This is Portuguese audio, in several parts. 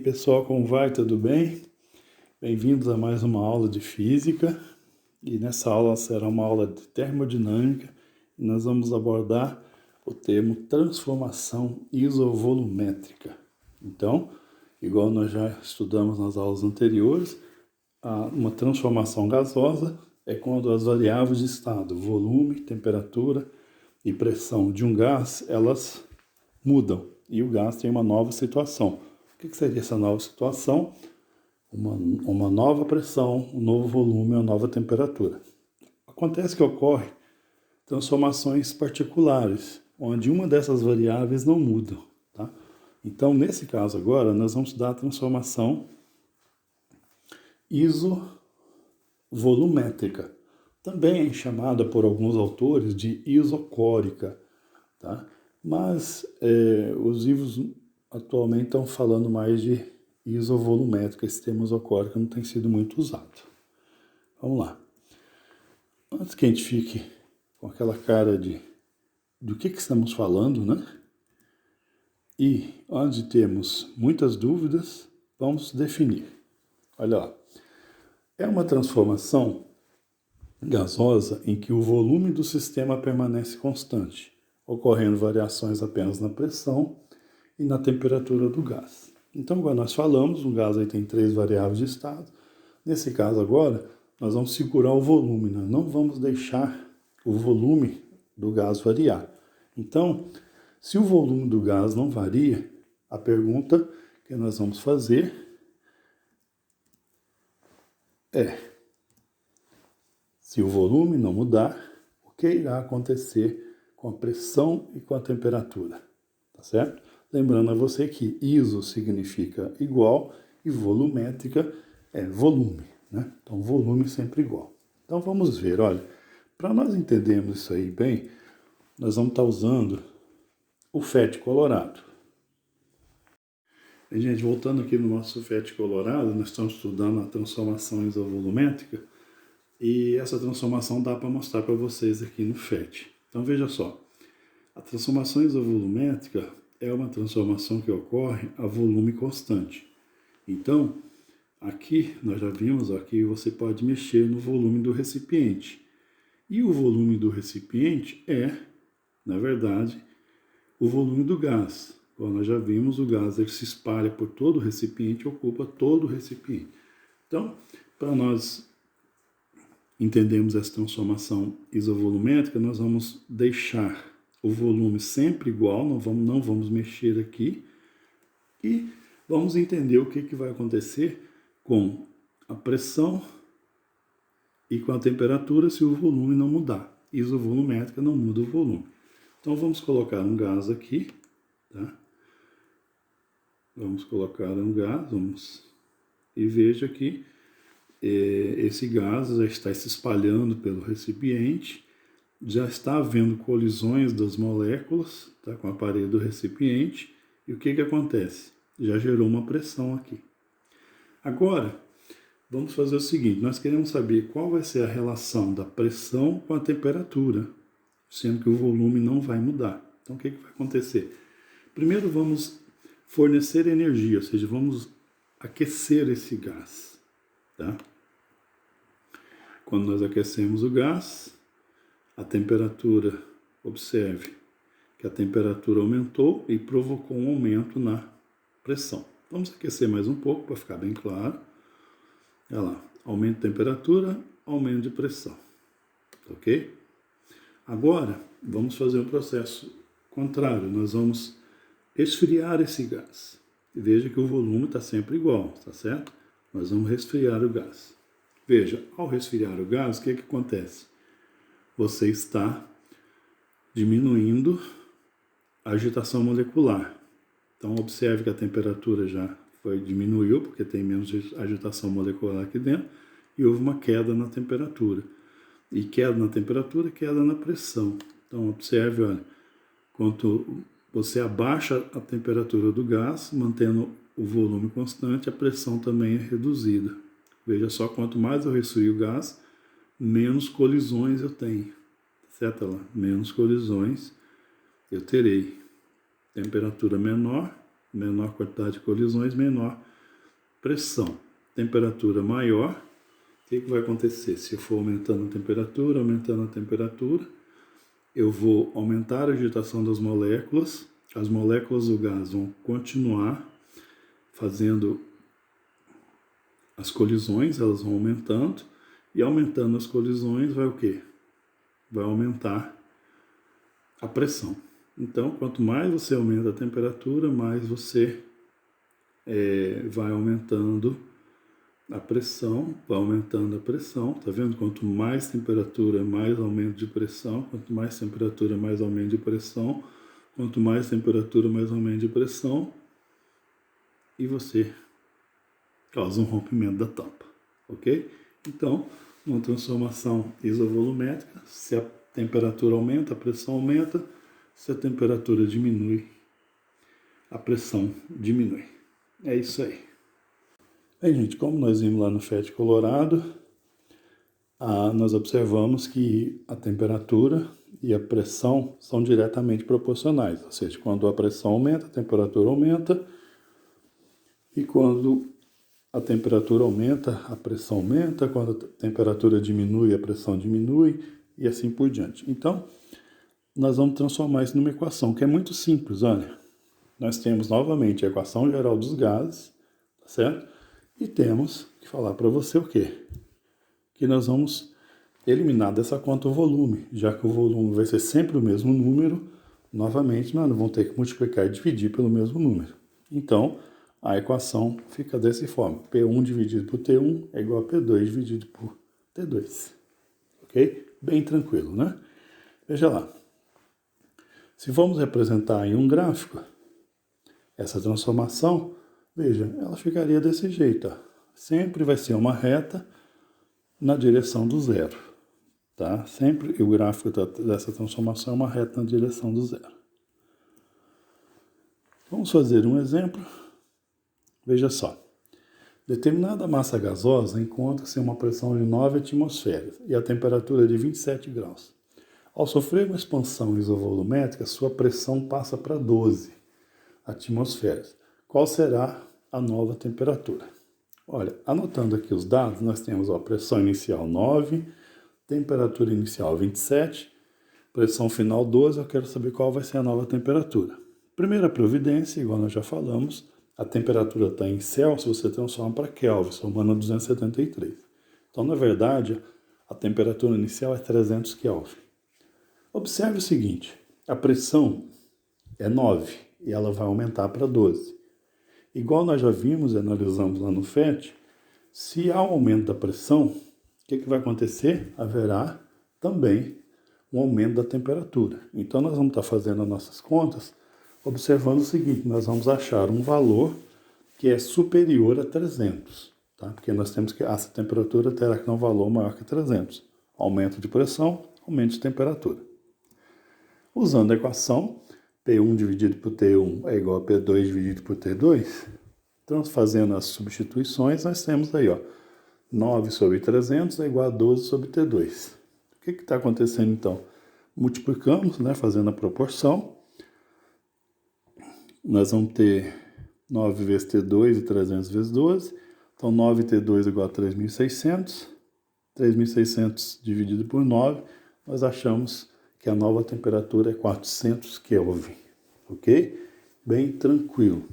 pessoal, como vai? Tudo bem? Bem-vindos a mais uma aula de física. E nessa aula será uma aula de termodinâmica e nós vamos abordar o termo transformação isovolumétrica. Então, igual nós já estudamos nas aulas anteriores, uma transformação gasosa é quando as variáveis de estado, volume, temperatura e pressão de um gás, elas mudam e o gás tem uma nova situação. O que seria essa nova situação? Uma nova pressão, um novo volume, uma nova temperatura. Acontece que ocorre transformações particulares, onde uma dessas variáveis não muda. Tá? Então, nesse caso agora, nós vamos estudar a transformação isovolumétrica. Também é chamada por alguns autores de isocórica. Tá? Mas os livros atualmente estão falando mais de isovolumétrica. Esse termo isocórica não tem sido muito usado. Vamos lá. Antes que a gente fique com aquela cara de do que estamos falando, né? E antes de termos muitas dúvidas, vamos definir. Olha lá. É uma transformação gasosa em que o volume do sistema permanece constante, ocorrendo variações apenas na pressão e na temperatura do gás. Então, como nós falamos, o gás aí tem 3 variáveis de estado. Nesse caso agora, nós vamos segurar o volume, nós não vamos deixar o volume do gás variar. Então, se o volume do gás não varia, a pergunta que nós vamos fazer é: se o volume não mudar, o que irá acontecer com a pressão e com a temperatura? Tá certo? Lembrando a você que iso significa igual e volumétrica é volume, né? Então, volume sempre igual. Então, vamos ver, olha, para nós entendermos isso aí bem, nós vamos estar usando o sulfete colorado. E, gente, voltando aqui no nosso sulfete colorado, nós estamos estudando a transformação isovolumétrica e essa transformação dá para mostrar para vocês aqui no FET. Então, veja só, a transformação isovolumétrica é uma transformação que ocorre a volume constante. Então, aqui nós já vimos, aqui você pode mexer no volume do recipiente. E o volume do recipiente é, na verdade, o volume do gás. Como nós já vimos, o gás ele se espalha por todo o recipiente e ocupa todo o recipiente. Então, para nós entendermos essa transformação isovolumétrica, nós vamos deixar o volume sempre igual, não vamos mexer aqui, e vamos entender o que vai acontecer com a pressão e com a temperatura se o volume não mudar. Isovolumétrica não muda o volume. Então vamos colocar um gás aqui, tá? Vamos colocar um gás, e veja que esse gás já está se espalhando pelo recipiente, já está havendo colisões das moléculas, tá, com a parede do recipiente, e o que acontece? Já gerou uma pressão aqui. Agora, vamos fazer o seguinte, nós queremos saber qual vai ser a relação da pressão com a temperatura, sendo que o volume não vai mudar. Então, o que vai acontecer? Primeiro, vamos fornecer energia, ou seja, vamos aquecer esse gás. Tá? Quando nós aquecemos o gás, a temperatura, observe que a temperatura aumentou e provocou um aumento na pressão. Vamos aquecer mais um pouco para ficar bem claro. Olha lá, aumento de temperatura, aumento de pressão. Ok? Agora, vamos fazer um processo contrário. Nós vamos esfriar esse gás. E veja que o volume está sempre igual, tá certo? Nós vamos resfriar o gás. Veja, ao resfriar o gás, o que acontece? Você está diminuindo a agitação molecular. Então, observe que a temperatura já diminuiu, porque tem menos agitação molecular aqui dentro, e houve uma queda na temperatura. E queda na temperatura, queda na pressão. Então, observe, olha, quanto você abaixa a temperatura do gás, mantendo o volume constante, a pressão também é reduzida. Veja só, quanto mais eu resfrio o gás, menos colisões eu tenho. Certo? Lá, menos colisões eu terei. Temperatura menor, menor quantidade de colisões, menor pressão, temperatura maior, o que vai acontecer? Se eu for aumentando a temperatura, eu vou aumentar a agitação das moléculas, as moléculas do gás vão continuar fazendo as colisões, elas vão aumentando, e aumentando as colisões vai o quê? Vai aumentar a pressão. Então, quanto mais você aumenta a temperatura, mais você vai aumentando a pressão, tá vendo? Quanto mais temperatura, mais aumento de pressão, quanto mais temperatura, mais aumento de pressão, quanto mais temperatura, mais aumento de pressão, e você causa um rompimento da tampa, ok? Então, uma transformação isovolumétrica, se a temperatura aumenta, a pressão aumenta, se a temperatura diminui, a pressão diminui. É isso aí. Bem, gente, como nós vimos lá no FET Colorado, nós observamos que a temperatura e a pressão são diretamente proporcionais, ou seja, quando a pressão aumenta, a temperatura aumenta, e quando a temperatura aumenta, a pressão aumenta, quando a temperatura diminui, a pressão diminui, e assim por diante. Então, nós vamos transformar isso numa equação que é muito simples, olha. Nós temos novamente a equação geral dos gases, tá certo? E temos que falar para você o quê? Que nós vamos eliminar dessa conta o volume, já que o volume vai ser sempre o mesmo número, novamente nós vamos ter que multiplicar e dividir pelo mesmo número. Então, a equação fica dessa forma: P1 dividido por T1 é igual a P2 dividido por T2. Ok? Bem tranquilo, né? Veja lá. Se vamos representar em um gráfico essa transformação, veja, ela ficaria desse jeito. Ó. Sempre vai ser uma reta na direção do zero. Tá? Sempre o gráfico dessa transformação é uma reta na direção do zero. Vamos fazer um exemplo. Veja só. Determinada massa gasosa encontra-se em uma pressão de 9 atmosferas e a temperatura de 27 graus. Ao sofrer uma expansão isovolumétrica, sua pressão passa para 12 atmosferas. Qual será a nova temperatura? Olha, anotando aqui os dados, nós temos a pressão inicial 9, temperatura inicial 27, pressão final 12, eu quero saber qual vai ser a nova temperatura. Primeira providência, igual nós já falamos, a temperatura está em Celsius, você transforma para Kelvin, somando a 273. Então, na verdade, a temperatura inicial é 300 Kelvin. Observe o seguinte, a pressão é 9 e ela vai aumentar para 12. Igual nós já vimos e analisamos lá no FET, se há um aumento da pressão, o que vai acontecer? Haverá também um aumento da temperatura. Então, nós vamos estar fazendo as nossas contas observando o seguinte, nós vamos achar um valor que é superior a 300, tá? Porque nós temos que essa temperatura terá que ter um valor maior que 300. Aumento de pressão, aumento de temperatura. Usando a equação, P1 dividido por T1 é igual a P2 dividido por T2, então, fazendo as substituições, nós temos aí, ó, 9 sobre 300 é igual a 12 sobre T2. O que está acontecendo, então? Multiplicamos, né, fazendo a proporção. Nós vamos ter 9 vezes T2 e 300 vezes 12. Então, 9T2 é igual a 3.600. 3.600 dividido por 9, nós achamos que a nova temperatura é 400 Kelvin. Ok? Bem tranquilo.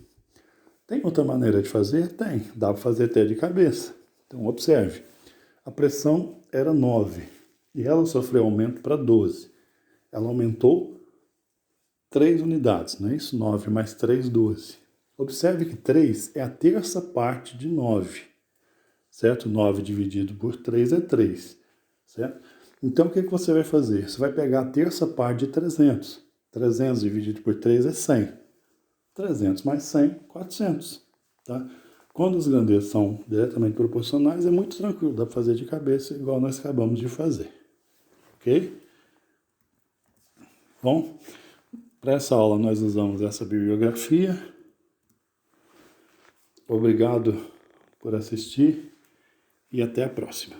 Tem outra maneira de fazer? Tem. Dá para fazer até de cabeça. Então, observe. A pressão era 9 e ela sofreu aumento para 12. Ela aumentou 3 unidades, não é isso? 9 mais 3, 12. Observe que 3 é a terça parte de 9, certo? 9 dividido por 3 é 3, certo? Então, o que você vai fazer? Você vai pegar a terça parte de 300. 300 dividido por 3 é 100. 300 mais 100, 400. Tá? Quando as grandezas são diretamente proporcionais, é muito tranquilo, dá para fazer de cabeça, igual nós acabamos de fazer. Ok? Bom, para essa aula nós usamos essa bibliografia. Obrigado por assistir e até a próxima.